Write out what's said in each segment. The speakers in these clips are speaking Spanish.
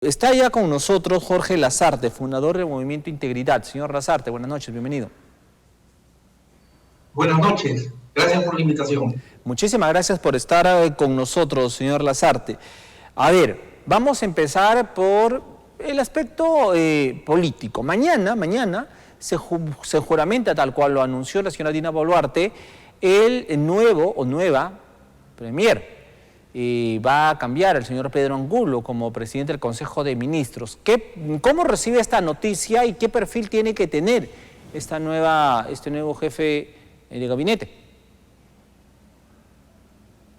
Está ya con nosotros Jorge Lasarte, fundador del Movimiento Integridad. Señor Lasarte, buenas noches, bienvenido. Buenas noches, gracias por la invitación. Muchísimas gracias por estar con nosotros, señor Lasarte. A ver, vamos a empezar por el aspecto político. Mañana se juramenta, tal cual lo anunció la señora Dina Boluarte, el nuevo o nueva premier. Va a cambiar el señor Pedro Angulo como presidente del Consejo de Ministros. ¿Cómo recibe esta noticia y qué perfil tiene que tener este nuevo jefe de gabinete?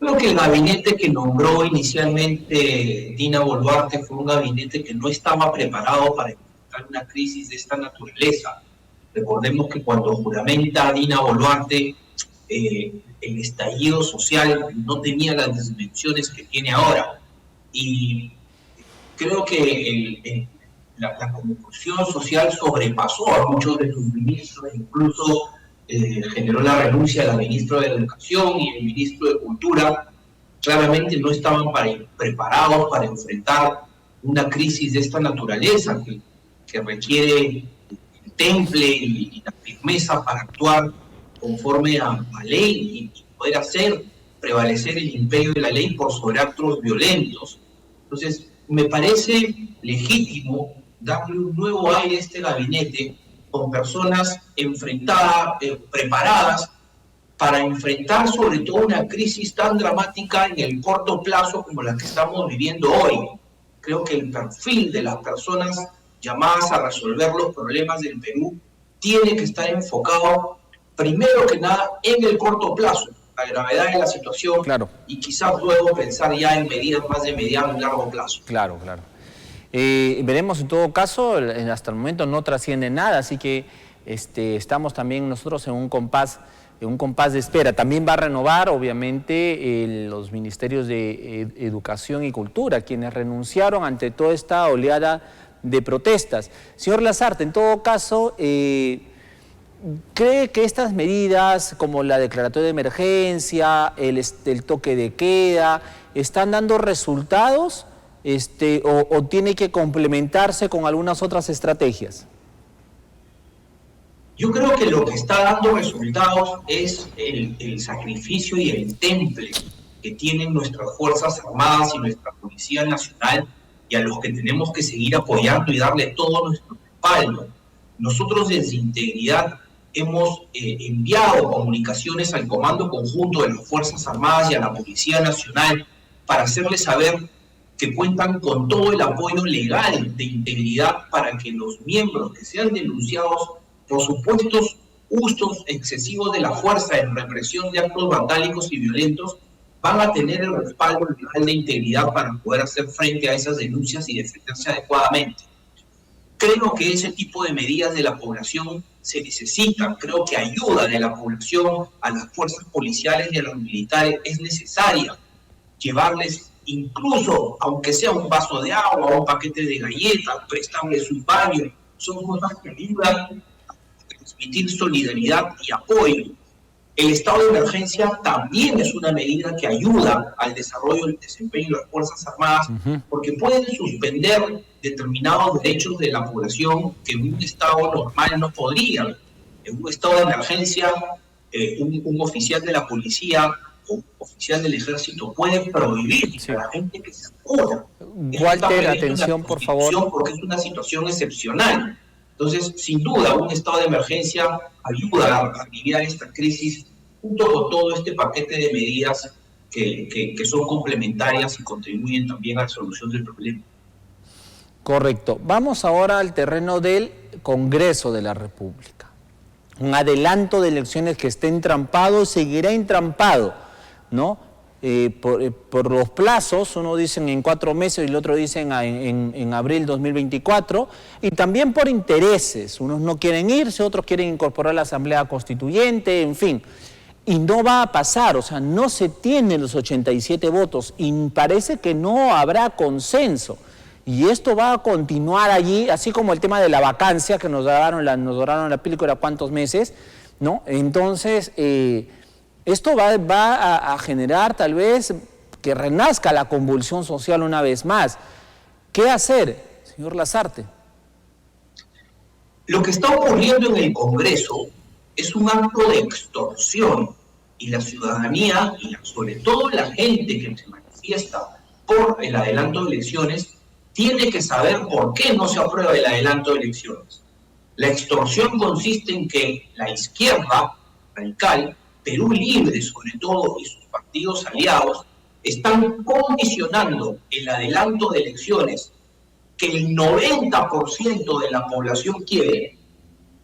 Creo que el gabinete que nombró inicialmente Dina Boluarte fue un gabinete que no estaba preparado para enfrentar una crisis de esta naturaleza. Recordemos que cuando juramenta Dina Boluarte, el estallido social no tenía las dimensiones que tiene ahora. Y creo que la convulsión social sobrepasó a muchos de sus ministros, incluso generó la renuncia del ministro de Educación y el ministro de Cultura. Claramente no estaban preparados para enfrentar una crisis de esta naturaleza que requiere el temple y la firmeza para actuar conforme a ley y poder hacer prevalecer el imperio de la ley por sobre actos violentos. Entonces, me parece legítimo darle un nuevo aire a este gabinete con personas preparadas para enfrentar sobre todo una crisis tan dramática en el corto plazo como la que estamos viviendo hoy. Creo que el perfil de las personas llamadas a resolver los problemas del Perú tiene que estar enfocado primero que nada en el corto plazo, la gravedad de la situación, claro, y quizás luego pensar ya en medidas más de mediano y largo plazo. Claro. Veremos en todo caso, hasta el momento no trasciende nada, así que estamos también nosotros en un compás de espera. También va a renovar, obviamente, los ministerios de Educación y Cultura, quienes renunciaron ante toda esta oleada de protestas. Señor Lasarte, en todo caso, ¿cree que estas medidas, como la declaratoria de emergencia, el toque de queda, están dando resultados o tiene que complementarse con algunas otras estrategias? Yo creo que lo que está dando resultados es el sacrificio y el temple que tienen nuestras Fuerzas Armadas y nuestra Policía Nacional, y a los que tenemos que seguir apoyando y darle todo nuestro respaldo. Nosotros desde Integridad hemos enviado comunicaciones al Comando Conjunto de las Fuerzas Armadas y a la Policía Nacional para hacerles saber que cuentan con todo el apoyo legal de Integridad para que los miembros que sean denunciados por supuestos usos excesivos de la fuerza en represión de actos vandálicos y violentos van a tener el respaldo legal de Integridad para poder hacer frente a esas denuncias y defenderse adecuadamente. Creo que ese tipo de medidas de la población se necesitan. Creo que ayuda de la población a las fuerzas policiales y a los militares es necesaria. Llevarles incluso, aunque sea un vaso de agua, un paquete de galletas, prestarles un baño, son cosas que ayudan a transmitir solidaridad y apoyo. El estado de emergencia también es una medida que ayuda al desarrollo y desempeño de las Fuerzas Armadas, porque pueden suspender determinados derechos de la población que en un estado normal no podrían. En un estado de emergencia, un oficial de la policía o un oficial del ejército puede prohibir a la gente que se acuda. Walter, atención, por favor. Porque es una situación excepcional. Entonces, sin duda, un estado de emergencia ayuda a aliviar esta crisis junto con todo este paquete de medidas que son complementarias y contribuyen también a la solución del problema. Correcto. Vamos ahora al terreno del Congreso de la República. Un adelanto de elecciones que esté entrampado, seguirá entrampado, ¿no? Por los plazos, uno dicen en 4 meses y el otro dicen en abril 2024, y también por intereses. Unos no quieren irse, otros quieren incorporar la Asamblea Constituyente, en fin. Y no va a pasar, o sea, no se tienen los 87 votos y parece que no habrá consenso. Y esto va a continuar allí, así como el tema de la vacancia que nos doraron la película cuántos meses, ¿no? Entonces, esto va a generar tal vez que renazca la convulsión social una vez más. ¿Qué hacer, señor Lasarte? Lo que está ocurriendo en el Congreso es un acto de extorsión y la ciudadanía, y sobre todo la gente que se manifiesta por el adelanto de elecciones, tiene que saber por qué no se aprueba el adelanto de elecciones. La extorsión consiste en que la izquierda radical, Perú Libre sobre todo, y sus partidos aliados, están condicionando el adelanto de elecciones que el 90% de la población quiere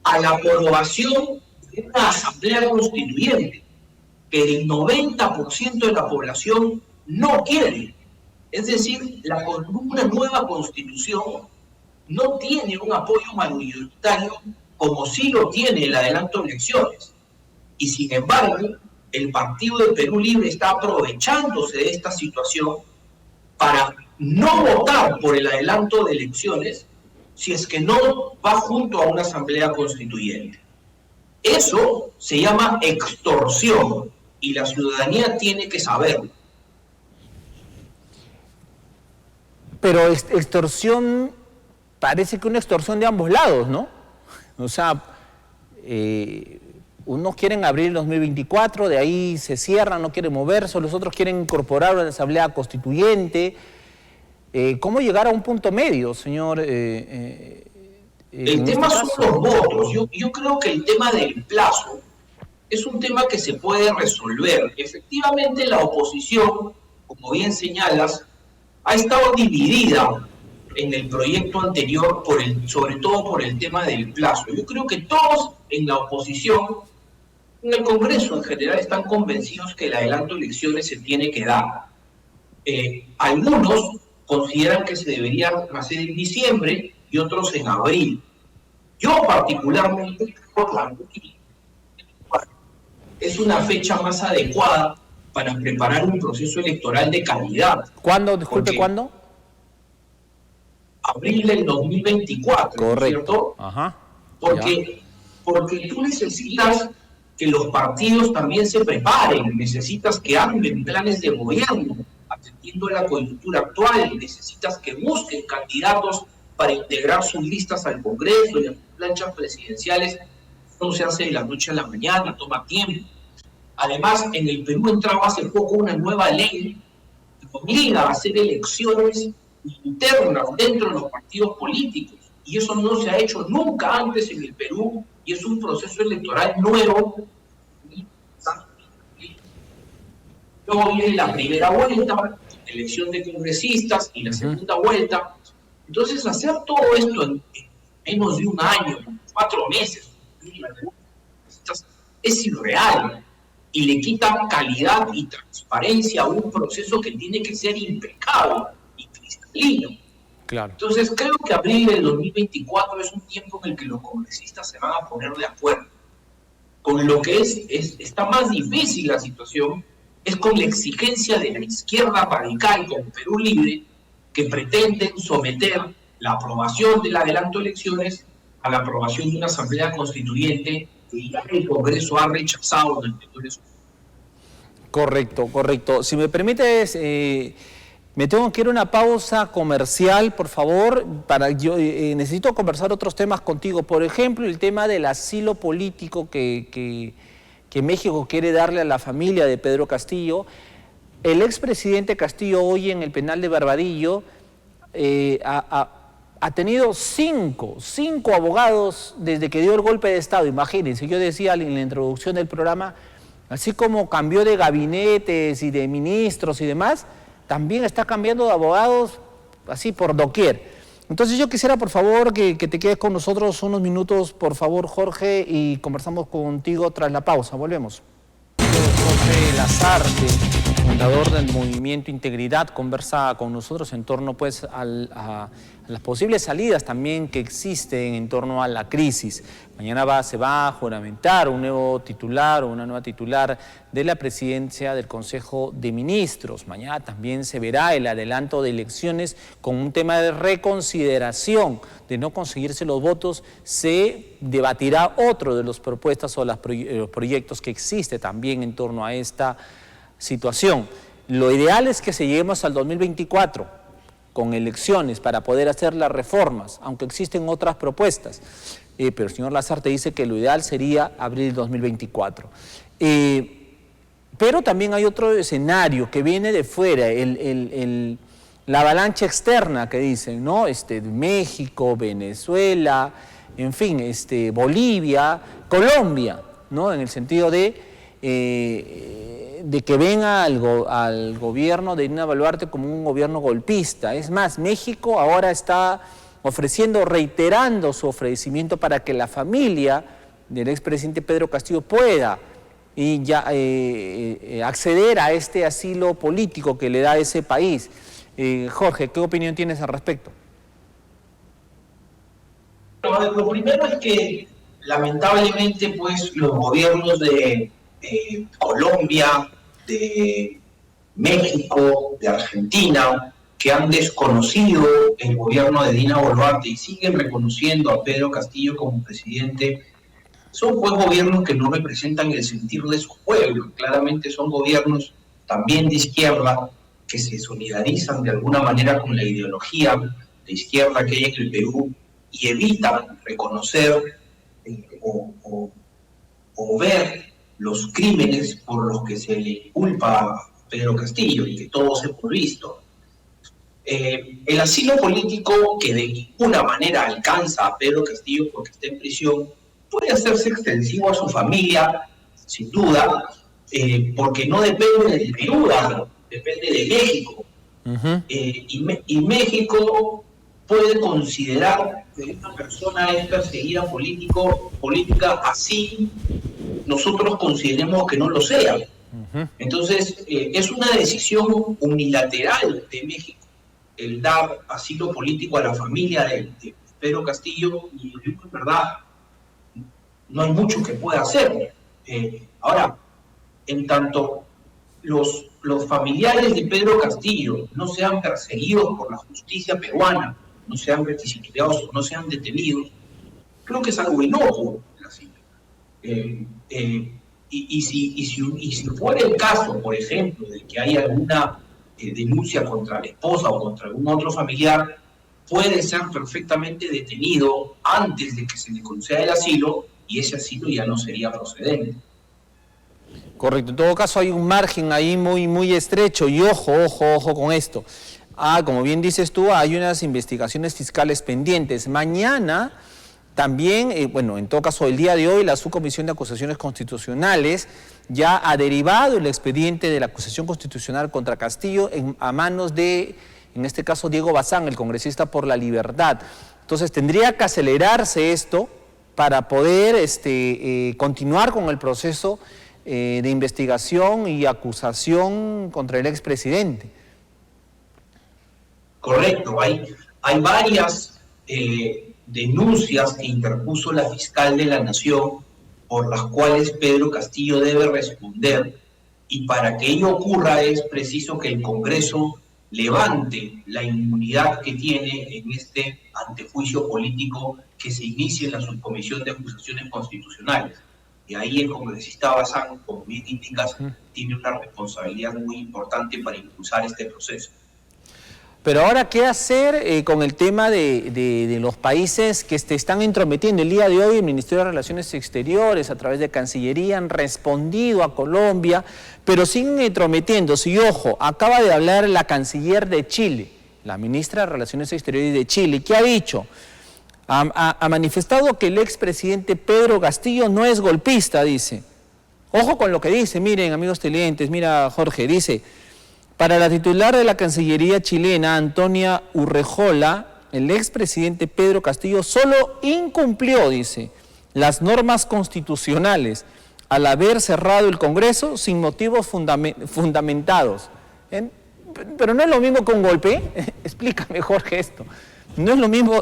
a la aprobación de una asamblea constituyente que el 90% de la población no quiere. Es decir, una nueva constitución no tiene un apoyo mayoritario como sí lo tiene el adelanto de elecciones. Y sin embargo, el Partido de Perú Libre está aprovechándose de esta situación para no votar por el adelanto de elecciones si es que no va junto a una asamblea constituyente. Eso se llama extorsión y la ciudadanía tiene que saberlo. Pero extorsión, parece que una extorsión de ambos lados, ¿no? O sea, unos quieren abrir el 2024, de ahí se cierran, no quieren moverse, los otros quieren incorporar una asamblea constituyente. ¿Cómo llegar a un punto medio, señor? El tema son los votos. Yo creo que el tema del plazo es un tema que se puede resolver. Efectivamente, la oposición, como bien señalas, ha estado dividida en el proyecto anterior, sobre todo por el tema del plazo. Yo creo que todos en la oposición, en el Congreso en general, están convencidos que el adelanto de elecciones se tiene que dar. Algunos consideran que se debería hacer en diciembre y otros en abril. Yo particularmente creo que es una fecha más adecuada para preparar un proceso electoral de calidad. ¿Cuándo? Disculpe, ¿cuándo? Abril del 2024, correcto, ¿cierto? Ajá. Porque tú necesitas que los partidos también se preparen, necesitas que armen planes de gobierno, atendiendo a la coyuntura actual, necesitas que busquen candidatos para integrar sus listas al Congreso y a sus planchas presidenciales. No se hace de la noche a la mañana, toma tiempo. Además, en el Perú entraba hace poco una nueva ley que obliga a hacer elecciones internas dentro de los partidos políticos. Y eso no se ha hecho nunca antes en el Perú y es un proceso electoral nuevo. Luego viene la primera vuelta, elección de congresistas, y la segunda vuelta. Entonces, hacer todo esto en menos de un año, 4 meses, es irreal y le quita calidad y transparencia a un proceso que tiene que ser impecable y cristalino. Claro. Entonces, creo que abril del 2024 es un tiempo en el que los congresistas se van a poner de acuerdo. Con lo que está más difícil la situación es con la exigencia de la izquierda radical como Perú Libre, que pretenden someter la aprobación del adelanto de elecciones a la aprobación de una asamblea constituyente que ya el Congreso ha rechazado en el Congreso. Correcto. Si me permites, me tengo que ir a una pausa comercial, por favor. Yo necesito conversar otros temas contigo. Por ejemplo, el tema del asilo político que México quiere darle a la familia de Pedro Castillo. El expresidente Castillo hoy en el penal de Barbadillo ha tenido cinco abogados desde que dio el golpe de Estado. Imagínense, yo decía en la introducción del programa, así como cambió de gabinetes y de ministros y demás, también está cambiando de abogados así por doquier. Entonces yo quisiera, por favor, que te quedes con nosotros unos minutos, por favor, Jorge, y conversamos contigo tras la pausa. Volvemos. Jorge Lasarte, fundador del Movimiento Integridad, conversa con nosotros en torno pues a las posibles salidas también que existen en torno a la crisis. Mañana se va a juramentar un nuevo titular o una nueva titular de la presidencia del Consejo de Ministros. Mañana también se verá el adelanto de elecciones con un tema de reconsideración. De no conseguirse los votos, se debatirá otro de las propuestas o los proyectos que existe también en torno a esta situación. Lo ideal es que se lleguemos al 2024 con elecciones para poder hacer las reformas, aunque existen otras propuestas. Pero el señor Lasarte dice que lo ideal sería abril 2024. Pero también hay otro escenario que viene de fuera, la avalancha externa que dicen, ¿no? México, Venezuela, en fin, Bolivia, Colombia, ¿no? En el sentido de que ven al gobierno de Dina Boluarte como un gobierno golpista. Es más, México ahora está reiterando su ofrecimiento para que la familia del expresidente Pedro Castillo pueda acceder a este asilo político que le da ese país. Jorge, ¿qué opinión tienes al respecto? Lo primero es que lamentablemente pues los gobiernos de Colombia, de México, de Argentina, que han desconocido el gobierno de Dina Boluarte y siguen reconociendo a Pedro Castillo como presidente, son pues gobiernos que no representan el sentir de su pueblo. Claramente son gobiernos también de izquierda que se solidarizan de alguna manera con la ideología de izquierda que hay en el Perú y evitan reconocer o ver los crímenes por los que se le culpa a Pedro Castillo y que todos hemos visto. El asilo político, que de ninguna manera alcanza a Pedro Castillo porque está en prisión, puede hacerse extensivo a su familia, sin duda, porque no depende del Perú, depende de México. Y México puede considerar que una persona es perseguida política así nosotros consideremos que no lo sea. Entonces, es una decisión unilateral de México el dar asilo político a la familia de Pedro Castillo, y en verdad no hay mucho que pueda hacer. Ahora, en tanto los familiares de Pedro Castillo no sean perseguidos por la justicia peruana, no sean requisitoreados, no sean detenidos, creo que es algo inocuo. Y si fuera el caso, por ejemplo, de que haya alguna denuncia contra la esposa o contra algún otro familiar, puede ser perfectamente detenido antes de que se le conceda el asilo, y ese asilo ya no sería procedente. Correcto. En todo caso hay un margen ahí muy estrecho, y ojo con esto. Como bien dices tú, hay unas investigaciones fiscales pendientes. Mañana también, en todo caso el día de hoy, la Subcomisión de Acusaciones Constitucionales ya ha derivado el expediente de la acusación constitucional contra Castillo a manos de, en este caso, Diego Bazán, el congresista por la Libertad. Entonces tendría que acelerarse esto para poder continuar con el proceso de investigación y acusación contra el expresidente. Correcto, hay varias denuncias que interpuso la fiscal de la Nación por las cuales Pedro Castillo debe responder, y para que ello ocurra es preciso que el Congreso levante la inmunidad que tiene en este antejuicio político que se inicie en la Subcomisión de Acusaciones Constitucionales. Y ahí el congresista Bazán, como bien indicas, tiene una responsabilidad muy importante para impulsar este proceso. Pero ahora, ¿qué hacer con el tema de los países que se están entrometiendo? El día de hoy el Ministerio de Relaciones Exteriores, a través de Cancillería, han respondido a Colombia, pero siguen entrometiéndose. Y ojo, acaba de hablar la canciller de Chile, la ministra de Relaciones Exteriores de Chile. ¿Qué ha dicho? Ha manifestado que el expresidente Pedro Castillo no es golpista, dice. Ojo con lo que dice, miren, amigos televidentes, mira, Jorge, dice: para la titular de la Cancillería chilena, Antonia Urrejola, el expresidente Pedro Castillo solo incumplió, dice, las normas constitucionales al haber cerrado el Congreso sin motivos fundamentados. Pero no es lo mismo que un golpe. Explícame, Jorge, esto. No es lo mismo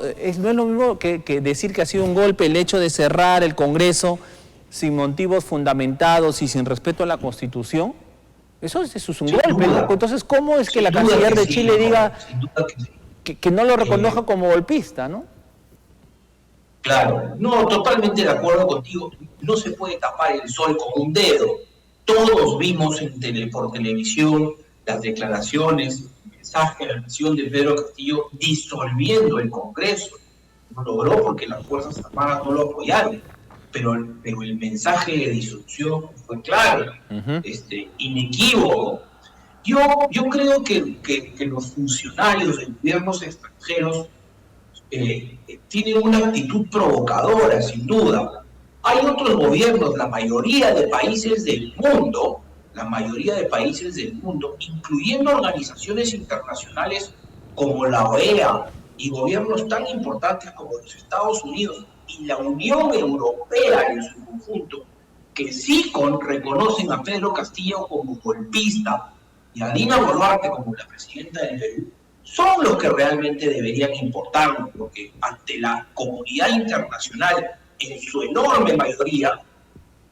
que decir que ha sido un golpe el hecho de cerrar el Congreso sin motivos fundamentados y sin respeto a la Constitución. Eso es un golpe, ¿no? Entonces, ¿cómo es que la canciller de Chile diga que no lo reconozca como golpista, no? Claro, no, totalmente de acuerdo contigo. No se puede tapar el sol con un dedo. Todos vimos por televisión las declaraciones, el mensaje a la nación de Pedro Castillo disolviendo el Congreso. No logró porque las Fuerzas Armadas no lo apoyaron, pero el mensaje de disolución fue claro, inequívoco. Yo creo que los funcionarios de gobiernos extranjeros tienen una actitud provocadora, sin duda. Hay otros gobiernos, la mayoría de países del mundo, incluyendo organizaciones internacionales como la OEA y gobiernos tan importantes como los Estados Unidos y la Unión Europea en su conjunto, que sí reconocen a Pedro Castillo como golpista y a Dina Boluarte como la presidenta del Perú, son los que realmente deberían importarnos, porque ante la comunidad internacional, en su enorme mayoría,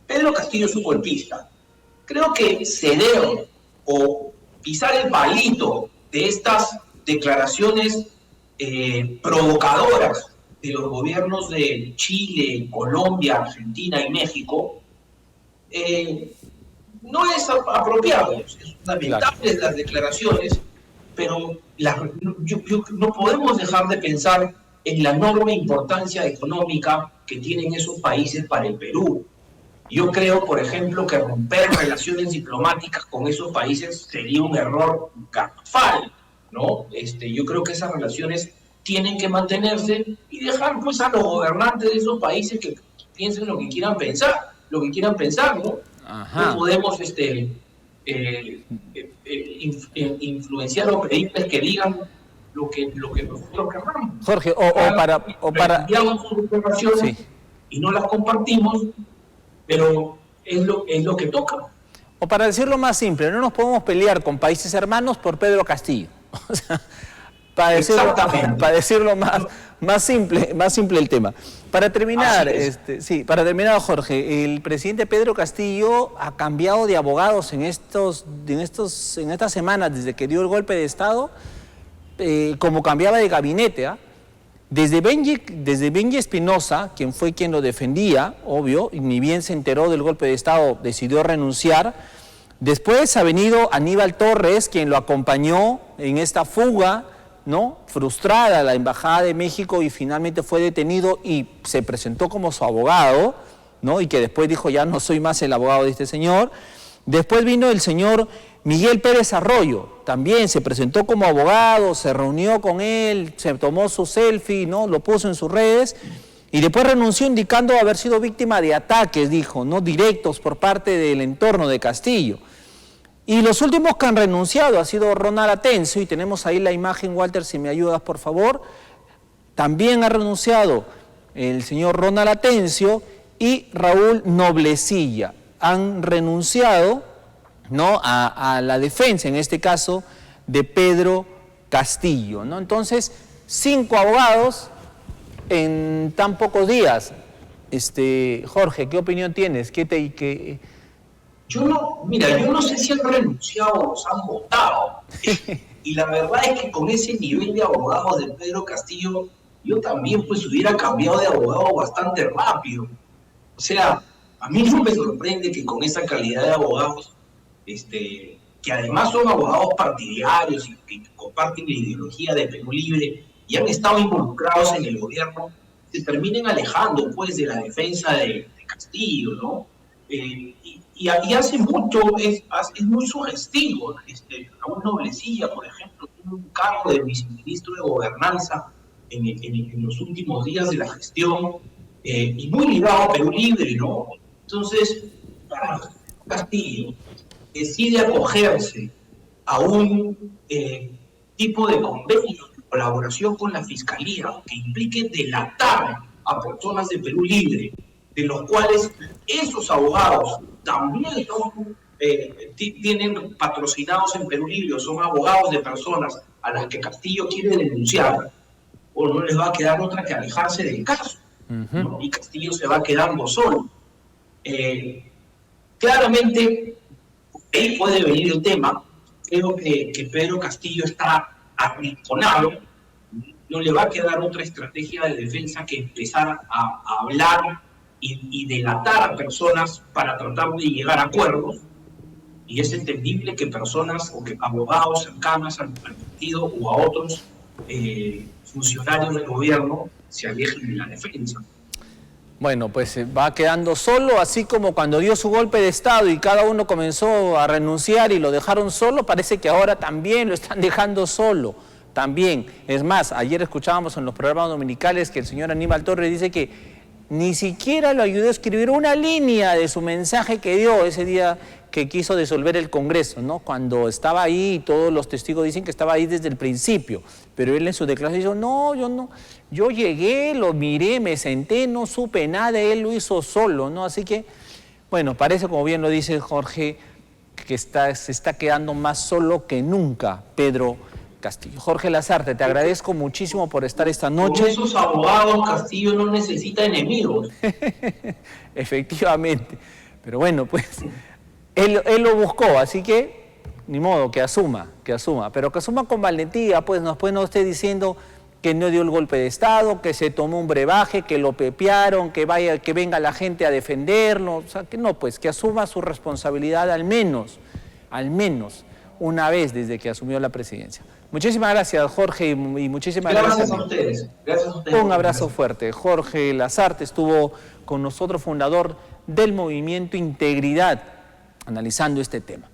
Pedro Castillo es un golpista. Creo que ceder o pisar el palito de estas declaraciones provocadoras de los gobiernos de Chile, Colombia, Argentina y México no es apropiado. Es lamentable las declaraciones, pero no podemos dejar de pensar en la enorme importancia económica que tienen esos países para el Perú. Yo creo, por ejemplo, que romper relaciones diplomáticas con esos países sería un error garrafal, ¿no? Yo creo que esas relaciones tienen que mantenerse y dejar pues a los gobernantes de esos países que piensen lo que quieran pensar, ¿no? Ajá. No podemos influenciar o pedirles que digan lo que nosotros querramos. Jorge, o para enviamos sus informaciones sí. Y no las compartimos, pero es lo que toca. O para decirlo más simple, no nos podemos pelear con países hermanos por Pedro Castillo. O sea, para decirlo más simple el tema. Para terminar, Jorge, el presidente Pedro Castillo ha cambiado de abogados en estas semanas desde que dio el golpe de Estado, como cambiaba de gabinete, ¿ah? Desde Benji Espinosa, quien fue quien lo defendía, obvio, y ni bien se enteró del golpe de Estado, decidió renunciar. Después ha venido Aníbal Torres, quien lo acompañó en esta fuga, ¿no?, frustrada a la Embajada de México, y finalmente fue detenido y se presentó como su abogado, ¿no?, y que después dijo: ya no soy más el abogado de este señor. Después vino el señor Miguel Pérez Arroyo, también se presentó como abogado, se reunió con él, se tomó su selfie, ¿no?, lo puso en sus redes, y después renunció indicando haber sido víctima de ataques, dijo, no directos por parte del entorno de Castillo. Y los últimos que han renunciado ha sido Ronald Atencio, y tenemos ahí la imagen, Walter, si me ayudas por favor. También ha renunciado el señor Ronald Atencio y Raúl Noblecilla. Han renunciado, ¿no?, a la defensa, en este caso, de Pedro Castillo, ¿no? Entonces, 5 abogados en tan pocos días. Jorge, ¿qué opinión tienes? Yo no sé si han renunciado o los han votado. Y la verdad es que con ese nivel de abogados de Pedro Castillo, yo también pues hubiera cambiado de abogado bastante rápido. O sea, a mí no me sorprende que con esa calidad de abogados, que además son abogados partidarios y que comparten la ideología de Perú Libre y han estado involucrados en el gobierno, se terminen alejando pues de la defensa de Castillo, ¿no? Y hace mucho, es muy sugestivo. Raúl Noblecilla, por ejemplo, tiene un cargo de viceministro de Gobernanza en los últimos días de la gestión, y muy ligado a Perú Libre, ¿no? Entonces, Castillo decide acogerse a un tipo de convenio de colaboración con la Fiscalía que implique delatar a personas de Perú Libre, de los cuales esos abogados también tienen patrocinados en Perú Libre, son abogados de personas a las que Castillo quiere denunciar, o no les va a quedar otra que alejarse del caso, ¿no? Y Castillo se va quedando solo. Claramente, ahí puede venir el tema. Creo que Pedro Castillo está arrinconado, no le va a quedar otra estrategia de defensa que empezar a hablar y delatar a personas para tratar de llegar a acuerdos. y es entendible que personas o que abogados cercanos al partido o a otros funcionarios del gobierno se alejen de la defensa. Bueno, pues va quedando solo, así como cuando dio su golpe de Estado y cada uno comenzó a renunciar y lo dejaron solo, parece que ahora también lo están dejando solo, también. Es más, ayer escuchábamos en los programas dominicales que el señor Aníbal Torres dice que ni siquiera lo ayudó a escribir una línea de su mensaje que dio ese día que quiso disolver el Congreso, ¿no? Cuando estaba ahí, todos los testigos dicen que estaba ahí desde el principio, pero él en su declaración dijo, no, yo no, yo llegué, lo miré, me senté, no supe nada, él lo hizo solo, ¿no? Así que, bueno, parece, como bien lo dice Jorge, que se está quedando más solo que nunca Pedro Castillo. Jorge Lasarte, te agradezco muchísimo por estar esta noche. Con esos abogados, Castillo no necesita enemigos. Efectivamente, pero bueno, pues él lo buscó, así que ni modo, que asuma, pero que asuma con valentía, pues no esté diciendo que no dio el golpe de Estado, que se tomó un brebaje, que lo pepearon, que venga la gente a defenderlo, o sea, que no, pues que asuma su responsabilidad al menos una vez desde que asumió la presidencia. Muchísimas gracias, Jorge, y muchísimas gracias. Gracias a ustedes. Gracias a ustedes. Un abrazo fuerte. Jorge Lasarte estuvo con nosotros, fundador del Movimiento Integridad, analizando este tema.